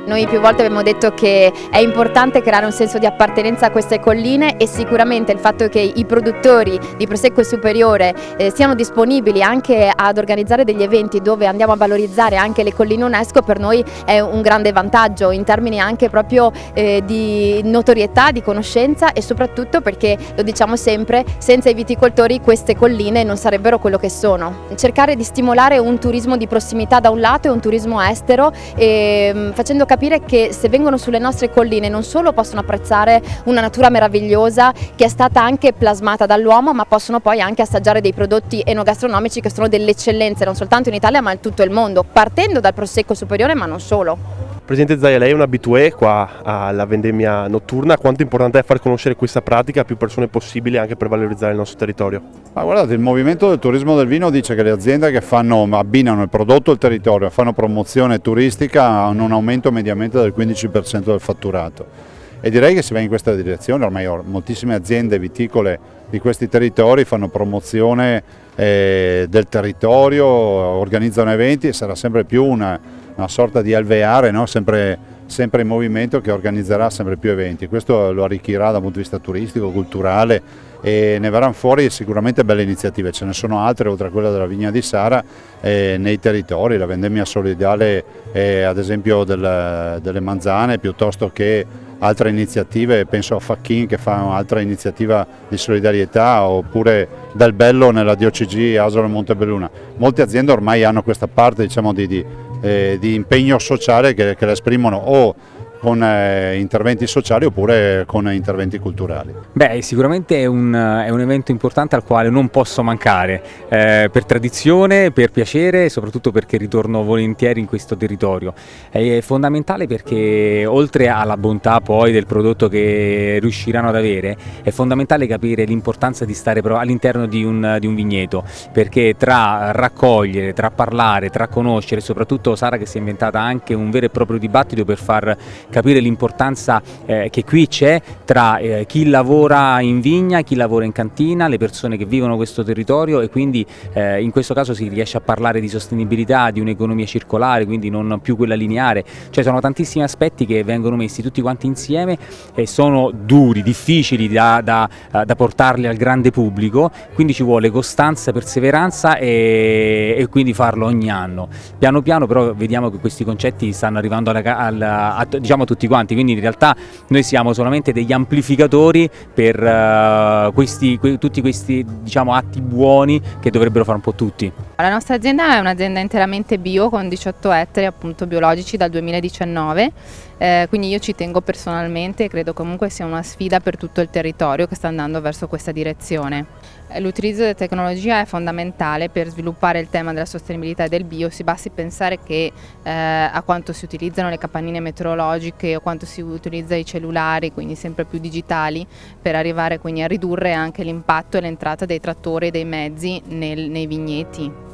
Noi più volte abbiamo detto che è importante creare un senso di appartenenza a queste colline e sicuramente il fatto che i produttori di Prosecco Superiore siano disponibili anche ad organizzare degli eventi dove andiamo a valorizzare anche le colline UNESCO per noi è un grande vantaggio in termini anche proprio di notorietà, di conoscenza e soprattutto perché, lo diciamo sempre, senza i viticoltori queste colline non sarebbero quello che sono. Cercare di stimolare un turismo di prossimità da un lato e un turismo estero facendo capire che se vengono sulle nostre colline non solo possono apprezzare una natura meravigliosa che è stata anche plasmata dall'uomo, ma possono poi anche assaggiare dei prodotti enogastronomici che sono delle eccellenze non soltanto in Italia ma in tutto il mondo, partendo dal Prosecco Superiore ma non solo. Presidente Zaia, lei è un abitué qua alla vendemmia notturna, quanto importante è far conoscere questa pratica a più persone possibili anche per valorizzare il nostro territorio? Ma guardate, il movimento del turismo del vino dice che le aziende che abbinano il prodotto al territorio, fanno promozione turistica, hanno un aumento mediamente del 15% del fatturato. E direi che si va in questa direzione, ormai moltissime aziende viticole di questi territori fanno promozione del territorio, organizzano eventi e sarà sempre più una sorta di alveare, no? sempre in movimento, che organizzerà sempre più eventi. Questo lo arricchirà dal punto di vista turistico, culturale e ne verranno fuori sicuramente belle iniziative. Ce ne sono altre oltre a quella della Vigna di Sara nei territori, la vendemmia solidale ad esempio delle manzane, piuttosto che altre iniziative, penso a Facchin che fa un'altra iniziativa di solidarietà, oppure Del Bello nella DOCG Asolo Montebelluna. Molte aziende ormai hanno questa parte, diciamo, di impegno sociale che la esprimono o con interventi sociali oppure con interventi culturali. Beh, sicuramente è un evento importante al quale non posso mancare, per tradizione, per piacere e soprattutto perché ritorno volentieri in questo territorio. È fondamentale perché oltre alla bontà poi del prodotto che riusciranno ad avere, è fondamentale capire l'importanza di stare all'interno di un vigneto, perché tra raccogliere, tra parlare, tra conoscere, soprattutto Sara che si è inventata anche un vero e proprio dibattito per far capire l'importanza che qui c'è tra chi lavora in vigna, chi lavora in cantina, le persone che vivono questo territorio e quindi in questo caso si riesce a parlare di sostenibilità, di un'economia circolare, quindi non più quella lineare, cioè sono tantissimi aspetti che vengono messi tutti quanti insieme e sono duri, difficili da portarli al grande pubblico, quindi ci vuole costanza, perseveranza e quindi farlo ogni anno. Piano piano però vediamo che questi concetti stanno arrivando diciamo a tutti quanti, quindi in realtà noi siamo solamente degli amplificatori per tutti questi, diciamo, atti buoni che dovrebbero fare un po' tutti. La nostra azienda è un'azienda interamente bio con 18 ettari appunto biologici dal 2019, quindi io ci tengo personalmente e credo comunque sia una sfida per tutto il territorio che sta andando verso questa direzione. L'utilizzo della tecnologia è fondamentale per sviluppare il tema della sostenibilità e del bio. Si basti pensare che a quanto si utilizzano le capannine meteorologiche o quanto si utilizza i cellulari, quindi sempre più digitali, per arrivare quindi a ridurre anche l'impatto e l'entrata dei trattori e dei mezzi nei vigneti.